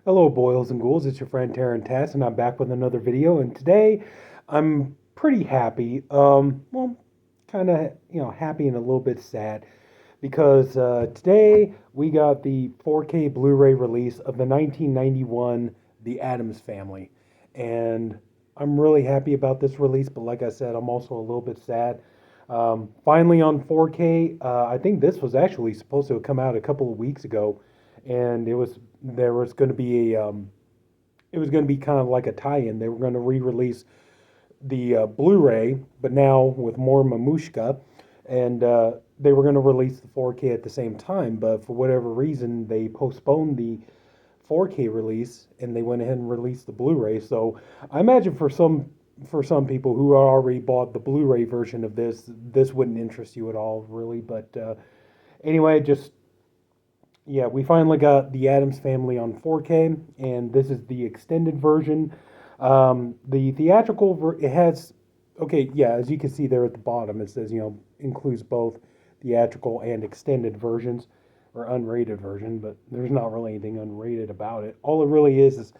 Hello, boils and ghouls. It's your friend Terror and Tats, and I'm back with another video. And today, I'm pretty happy. Kind of, happy and a little bit sad because today we got the 4K Blu-ray release of the 1991 The Addams Family, and I'm really happy about this release. But like I said, I'm also a little bit sad. Finally on 4K. I think this was actually supposed to have come out a couple of weeks ago, and there was going to be a it was going to be kind of like a tie-in. They were going to re-release the Blu-ray, but now with more Mamushka, and they were going to release the 4K at the same time. But for whatever reason, they postponed the 4K release, and they went ahead and released the Blu-ray. So I imagine for some people who already bought the Blu-ray version of this wouldn't interest you at all, really. But anyway, just yeah, we finally got the Addams Family on 4K, and this is the extended version. The it has, okay, yeah, as you can see there at the bottom, it says, includes both theatrical and extended versions, or unrated version, but there's not really anything unrated about it. All it really is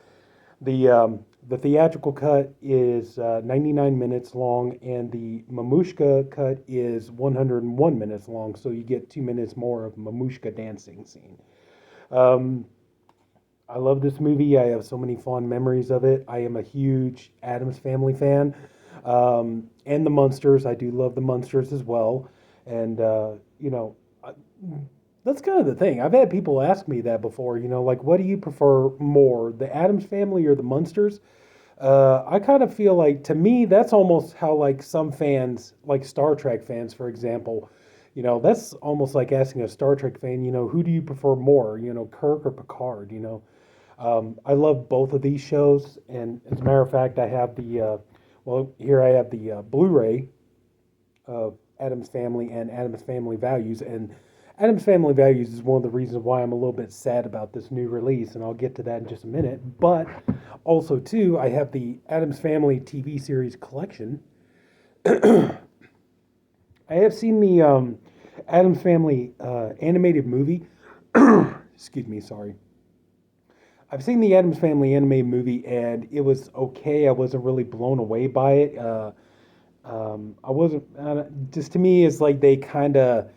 the theatrical cut is 99 minutes long, and the Mamushka cut is 101 minutes long. So you get 2 minutes more of Mamushka dancing scene. Um, I love this movie. I have so many fond memories of it. I am a huge Addams Family fan, and the Munsters. I do love the Munsters as well, and that's kind of the thing. I've had people ask me that before, like, what do you prefer more, the Addams Family or the Munsters? I kind of feel like, to me, that's almost how, like, some fans, like Star Trek fans, for example, that's almost like asking a Star Trek fan, who do you prefer more, Kirk or Picard, I love both of these shows, and as a matter of fact, I have here I have the Blu-ray of Addams Family and Addams Family Values, and Addams Family Values is one of the reasons why I'm a little bit sad about this new release, and I'll get to that in just a minute. But also, too, I have the Addams Family TV series collection. I have seen the Addams Family animated movie. Excuse me, sorry. I've seen the Addams Family animated movie, and it was okay. I wasn't really blown away by it. I wasn't. Just to me, it's like they kind of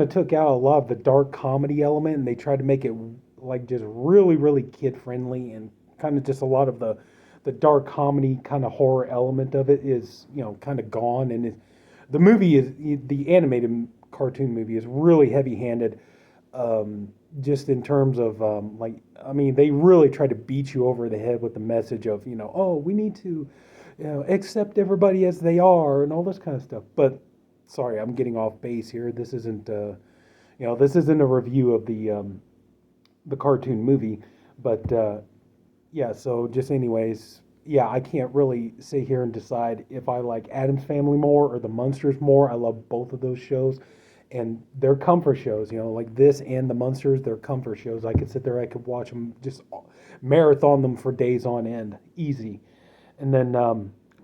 took out a lot of the dark comedy element, and they tried to make it like just really really kid friendly, and kind of just a lot of the dark comedy kind of horror element of it is kind of gone. And the movie is the animated cartoon movie is really heavy handed, just in terms of like, I mean, they really try to beat you over the head with the message of, oh, we need to accept everybody as they are and all this kind of stuff. But sorry, I'm getting off base here. This isn't a review of the cartoon movie, but yeah. So just anyways, yeah, I can't really sit here and decide if I like Addams Family more or the Munsters more. I love both of those shows, and they're comfort shows. Like this and the Munsters, they're comfort shows. I could sit there, I could watch them, just marathon them for days on end, easy. And then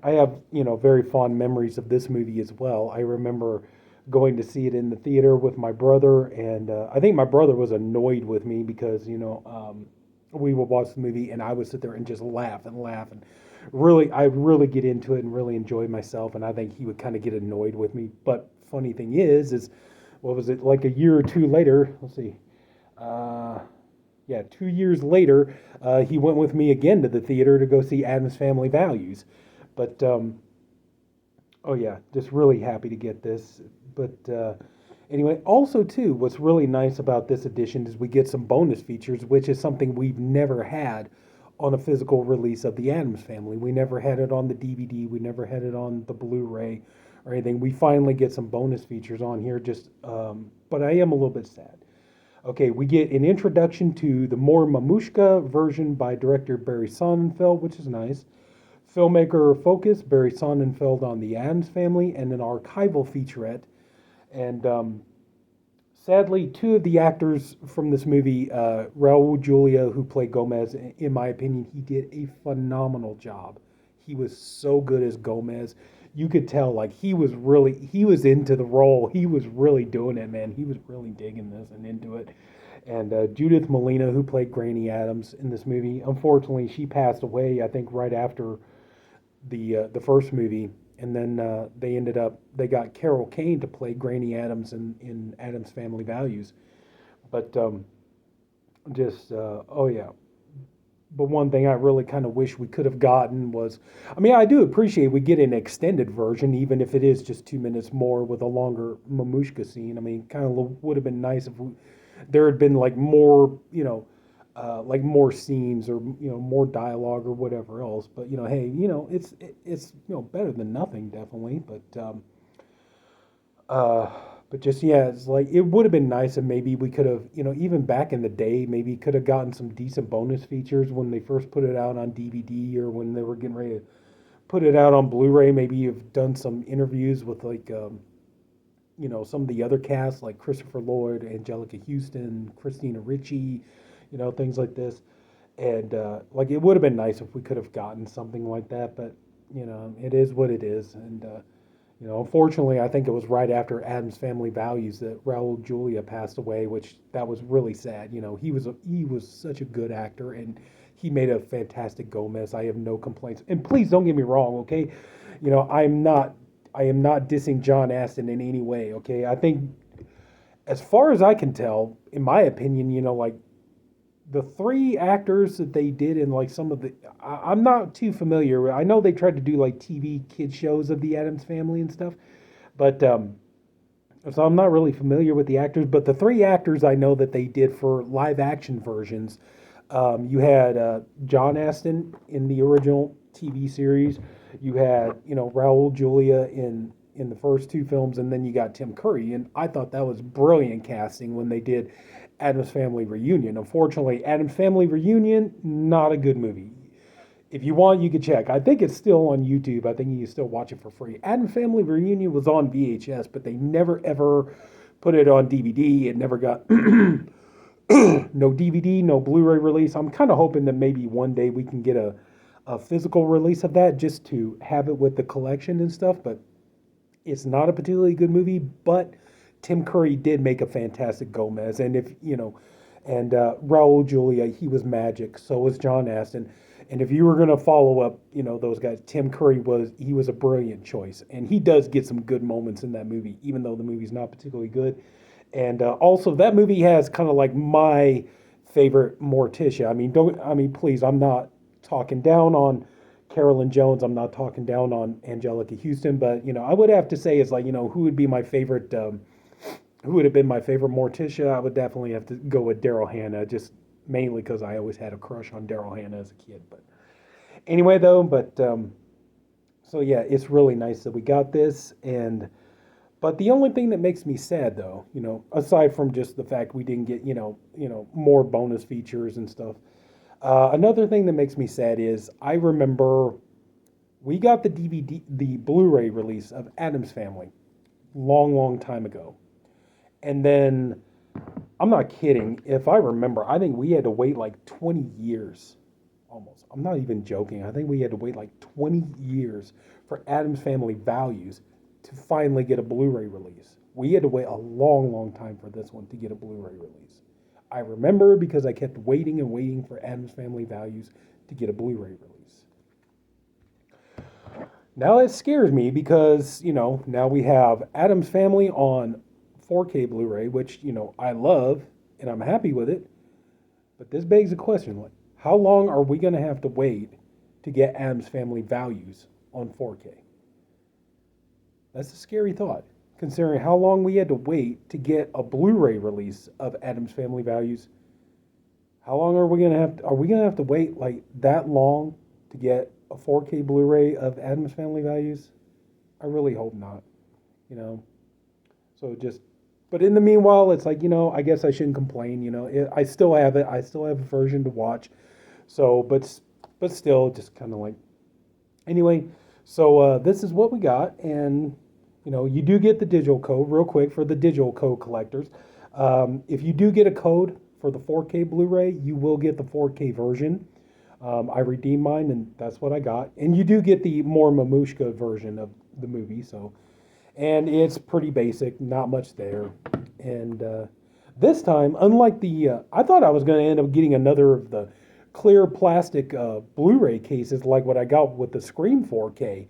I have, very fond memories of this movie as well. I remember going to see it in the theater with my brother, and I think my brother was annoyed with me because, we would watch the movie and I would sit there and just laugh and laugh, and I really get into it and really enjoy myself. And I think he would kind of get annoyed with me. But funny thing is what was it, like a year or two later? Let's see. Uh, yeah, 2 years later, he went with me again to the theater to go see Addams Family Values. But oh yeah, just really happy to get this. But anyway, also too, what's really nice about this edition is we get some bonus features, which is something we've never had on a physical release of the Addams Family. We never had it on the DVD. We never had it on the Blu-ray or anything. We finally get some bonus features on here. But I am a little bit sad. Okay, we get an introduction to the more Mamushka version by director Barry Sonnenfeld, which is nice. Filmmaker focus, Barry Sonnenfeld on the Addams Family, and an archival featurette. And sadly, two of the actors from this movie, Raul Julia, who played Gomez, in my opinion, he did a phenomenal job. He was so good as Gomez. You could tell, like, he was into the role. He was really doing it, man. He was really digging this and into it. And Judith Molina, who played Granny Adams in this movie, unfortunately, she passed away. I think right after the first movie, and then they got Carol Kane to play Granny Adams in Addams Family Values. But just oh yeah. But one thing I really kind of wish we could have gotten was, I mean, I do appreciate we get an extended version, even if it is just 2 minutes more with a longer Mamushka scene. I mean, kind of would have been nice if there had been like more, like more scenes or more dialogue or whatever else. But hey, it's better than nothing, definitely. Uh, but just yeah, it's like it would have been nice if maybe we could have, even back in the day, maybe could have gotten some decent bonus features when they first put it out on DVD or when they were getting ready to put it out on Blu-ray. Maybe you've done some interviews with like, some of the other cast like Christopher Lloyd, Angelica Houston, Christina Ricci, things like this. And like it would have been nice if we could have gotten something like that, but it is what it is. And unfortunately, I think it was right after Addams Family Values that Raul Julia passed away, which that was really sad. He was such a good actor, and he made a fantastic Gomez. I have no complaints. And please don't get me wrong, okay? I am not dissing John Astin in any way, okay? I think, as far as I can tell, in my opinion, like the three actors that they did in like some of the I'm not too familiar. I know they tried to do like TV kid shows of the Addams Family and stuff, but so I'm not really familiar with the actors. But the three actors I know that they did for live action versions, you had John Astin in the original TV series. You had Raul Julia in the first two films, and then you got Tim Curry. And I thought that was brilliant casting when they did Addams Family Reunion. Unfortunately, Addams Family Reunion, not a good movie. If you want, you can check. I think it's still on YouTube. I think you can still watch it for free. Addams Family Reunion was on VHS, but they never ever put it on DVD. It never got no DVD, no Blu-ray release. I'm kind of hoping that maybe one day we can get a physical release of that just to have it with the collection and stuff. But it's not a particularly good movie, but Tim Curry did make a fantastic Gomez, and Raul Julia, he was magic. So was John Astin, and if you were going to follow up, those guys, Tim Curry was a brilliant choice, and he does get some good moments in that movie, even though the movie's not particularly good. And also, that movie has kind of like my favorite Morticia. Please, I'm not talking down on Carolyn Jones. I'm not talking down on Angelica Houston, but I would have to say it's like who would be my favorite. Who would have been my favorite Morticia? I would definitely have to go with Daryl Hannah, just mainly because I always had a crush on Daryl Hannah as a kid. But anyway, though, so yeah, it's really nice that we got this. But the only thing that makes me sad, though, aside from just the fact we didn't get more bonus features and stuff, another thing that makes me sad is I remember we got the DVD, the Blu-ray release of Addams Family, long, long time ago. And then, I'm not kidding, if I remember, I think we had to wait like 20 years, almost. I'm not even joking. I think we had to wait like 20 years for Addams Family Values to finally get a Blu-ray release. We had to wait a long, long time for this one to get a Blu-ray release. I remember because I kept waiting and waiting for Addams Family Values to get a Blu-ray release. Now it scares me because, now we have Addams Family on 4K Blu-ray, which, I love and I'm happy with it. But this begs the question, like, how long are we going to have to wait to get Addams Family Values on 4K? That's a scary thought, considering how long we had to wait to get a Blu-ray release of Addams Family Values. How long are we going to have to wait like that long to get a 4K Blu-ray of Addams Family Values? I really hope not, So but in the meanwhile, it's like, I guess I shouldn't complain, I still have it. I still have a version to watch. So, but still just kind of like, anyway, so this is what we got. And, you do get the digital code real quick for the digital code collectors. If you do get a code for the 4K Blu-ray, you will get the 4K version. I redeemed mine, and that's what I got. And you do get the more Mamushka version of the movie, and it's pretty basic, not much there. And This time, unlike I thought I was going to end up getting another of the clear plastic Blu-ray cases like what I got with the Scream 4K.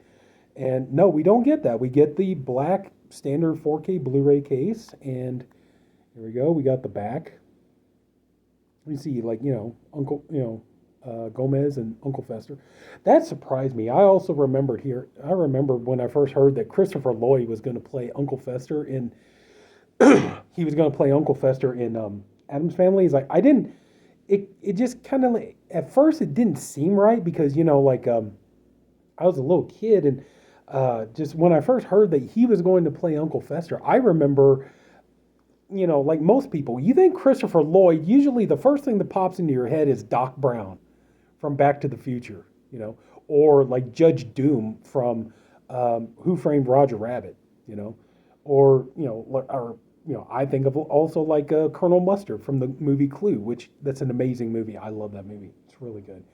And no, we don't get that. We get the black standard 4K Blu-ray case, and here we go. We got the back. You see, like, Uncle, Gomez and Uncle Fester. That surprised me. I also remembered here. I remember when I first heard that Christopher Lloyd was going to play Uncle Fester in. He was going to play Uncle Fester in Addams Family. He's like, I didn't. It just kind of like at first it didn't seem right because like I was a little kid and just when I first heard that he was going to play Uncle Fester, I remember like most people, you think Christopher Lloyd, usually the first thing that pops into your head is Doc Brown from Back to the Future, or like Judge Doom from Who Framed Roger Rabbit, or, I think of also like Colonel Mustard from the movie Clue, which that's an amazing movie. I love that movie. It's really good.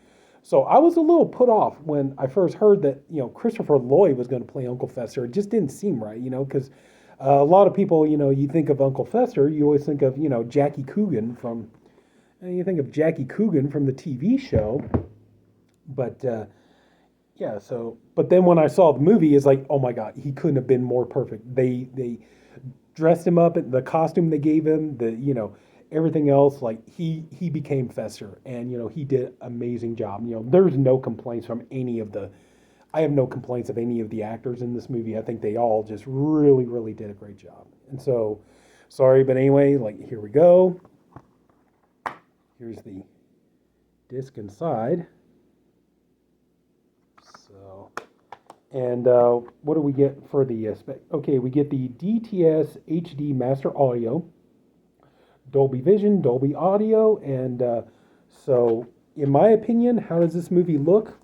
So I was a little put off when I first heard that, Christopher Lloyd was going to play Uncle Fester. It just didn't seem right, because a lot of people, you think of Uncle Fester, you always think of, Jackie Coogan from, you think of Jackie Coogan from the TV show. But yeah, so, but then when I saw the movie, it's like, oh my God, he couldn't have been more perfect. They dressed him up in the costume they gave him, everything else, like he became Fester, and he did amazing job. There's no complaints from any of the I have no complaints of any of the actors in this movie. I think they all just really, really did a great job. And so, sorry, but anyway, like here we go. Here's the disc inside. So, and what do we get for the spec? Okay, we get the DTS HD Master Audio, Dolby Vision, Dolby Audio, and so in my opinion, how does this movie look?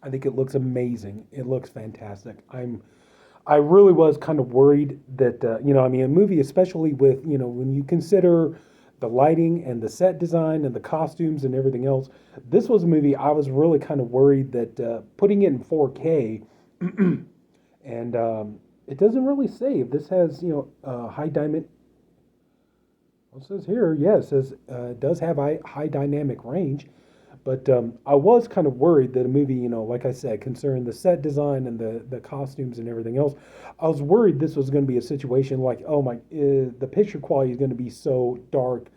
I think it looks amazing. It looks fantastic. I really was kind of worried that a movie, especially with when you consider the lighting and the set design and the costumes and everything else, this was a movie I was really kind of worried that putting it in 4K and it doesn't really save. This has high dynamic. It says here, yeah, it says it does have high dynamic range. But I was kind of worried that a movie, like I said, concerning the set design and the costumes and everything else, I was worried this was going to be a situation like, oh my, the picture quality is going to be so dark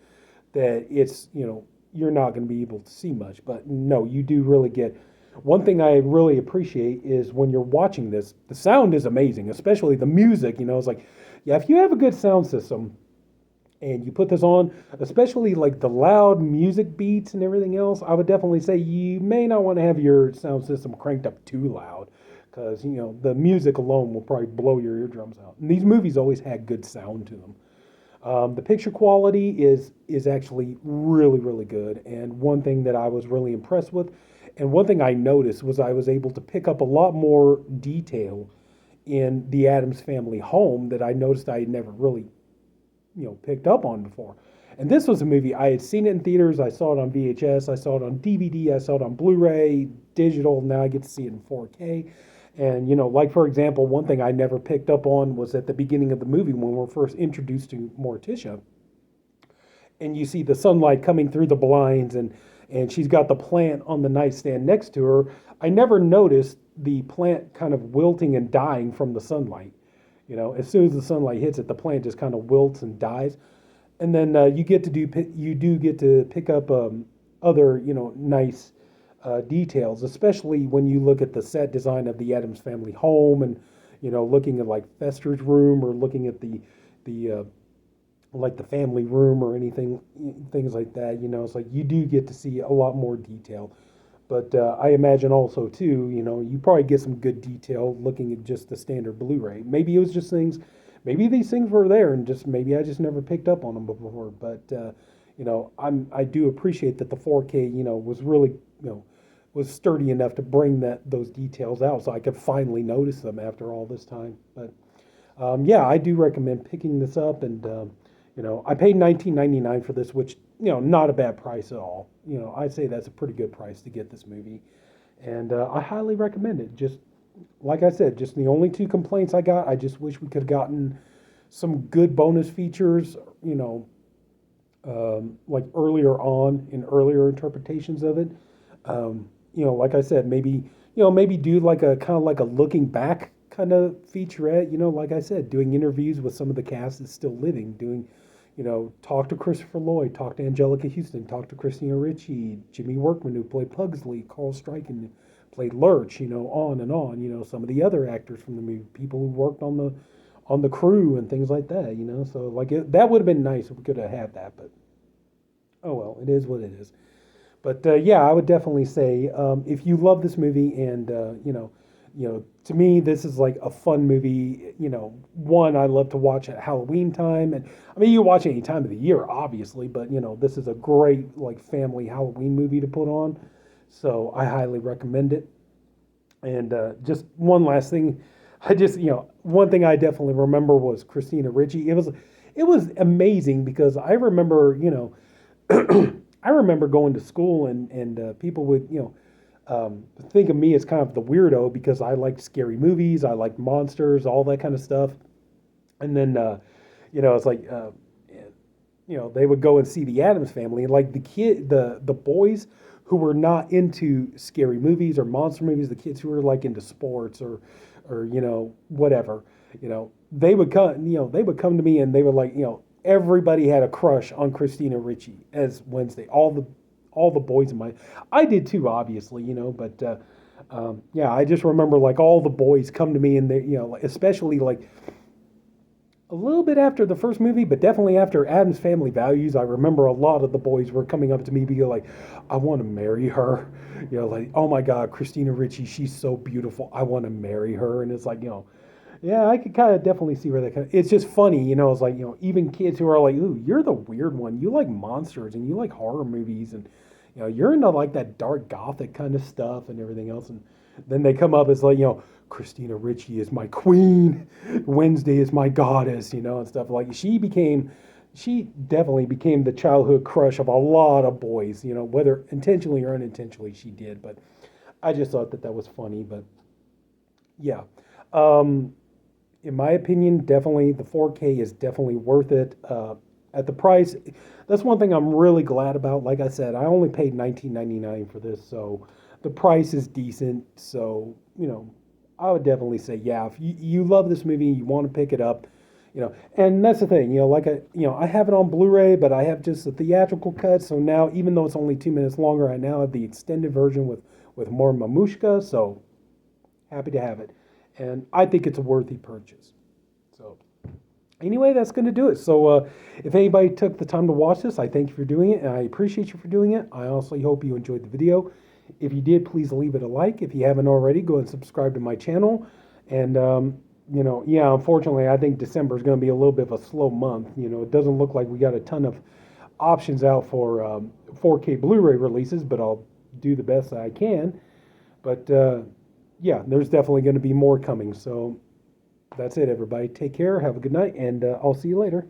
that it's, you're not going to be able to see much. But no, you do really get. One thing I really appreciate is when you're watching this, the sound is amazing, especially the music. It's like, yeah, if you have a good sound system, and you put this on, especially like the loud music beats and everything else, I would definitely say you may not want to have your sound system cranked up too loud because, the music alone will probably blow your eardrums out. And these movies always had good sound to them. The picture quality is actually really, really good. And one thing that I was really impressed with, and one thing I noticed was I was able to pick up a lot more detail in the Addams Family home that I noticed I had never really picked up on before. And this was a movie I had seen it in theaters. I saw it on VHS. I saw it on DVD. I saw it on Blu-ray, digital. Now I get to see it in 4K. And like for example, one thing I never picked up on was at the beginning of the movie when we're first introduced to Morticia, and you see the sunlight coming through the blinds, and she's got the plant on the nightstand next to her. I never noticed the plant kind of wilting and dying from the sunlight. As soon as the sunlight hits it, the plant just kind of wilts and dies. And then you do get to pick up other nice details, especially when you look at the set design of the Addams Family home, and looking at like Fester's room, or looking at the like the family room or anything, things like that. It's like you do get to see a lot more detail. But I imagine also too, you probably get some good detail looking at just the standard Blu-ray. Maybe it was just things, maybe these things were there and just maybe I just never picked up on them before. But I do appreciate that the 4K, was really, was sturdy enough to bring those details out, so I could finally notice them after all this time. But yeah, I do recommend picking this up, and I paid $19.99 for this, which not a bad price at all. I'd say that's a pretty good price to get this movie, and I highly recommend it. Just like I said, just the only two complaints I got, I just wish we could have gotten some good bonus features, like earlier on in earlier interpretations of it. Like I said, maybe do like a kind of like a looking back kind of featurette. Like I said, doing interviews with some of the cast that's still living, talk to Christopher Lloyd, talk to Angelica Houston, talk to Christina Ricci, Jimmy Workman who played Pugsley, Carl Stryken played Lurch, on and on. Some of the other actors from the movie, people who worked on the crew and things like that. So like that would have been nice if we could have had that, but oh well, it is what it is. But yeah, I would definitely say if you love this movie, and to me this is like a fun movie. One I love to watch at Halloween time, and I mean you watch any time of the year, obviously, but this is a great like family Halloween movie to put on. So I highly recommend it. And just one last thing, one thing I definitely remember was Christina Ricci. It was amazing because I remember, I remember going to school, and people would, think of me as kind of the weirdo because I liked scary movies, I liked monsters, all that kind of stuff. And then, it's like, they would go and see the Addams Family, and like the boys who were not into scary movies or monster movies, the kids who were like into sports or whatever, they would come to me, and they were like, everybody had a crush on Christina Ricci as Wednesday. All the boys in my, I did too, obviously, but yeah, I just remember like all the boys come to me, and they, like, especially like a little bit after the first movie, but definitely after Addams Family Values, I remember a lot of the boys were coming up to me, being like, "I want to marry her," like, "Oh my God, Christina Ricci, she's so beautiful. I want to marry her." And it's like, yeah, I could kind of definitely see where it's just funny, it's like, even kids who are like, "Ooh, you're the weird one. You like monsters and you like horror movies, and you're into like that dark gothic kind of stuff and everything else." And then they come up as like, Christina Ricci is my queen, Wednesday is my goddess, and stuff like. She definitely became the childhood crush of a lot of boys, whether intentionally or unintentionally she did. But I just thought that was funny. But yeah, um, in my opinion, definitely the 4K is definitely worth it at the price. That's one thing I'm really glad about. Like I said, I only paid $19.99 for this, so the price is decent. So I would definitely say, yeah, if you love this movie, you want to pick it up, and that's the thing, I have it on Blu-ray, but I have just the theatrical cut. So now, even though it's only 2 minutes longer, I now have the extended version with more mamushka. So happy to have it, and I think it's a worthy purchase. So anyway, that's going to do it. So if anybody took the time to watch this, I thank you for doing it, and I appreciate you for doing it. I also hope you enjoyed the video. If you did, please leave it a like. If you haven't already, go and subscribe to my channel. And, yeah, unfortunately, I think December is going to be a little bit of a slow month. It doesn't look like we got a ton of options out for 4K Blu-ray releases, but I'll do the best I can. But, yeah, there's definitely going to be more coming. So that's it, everybody. Take care. Have a good night, and I'll see you later.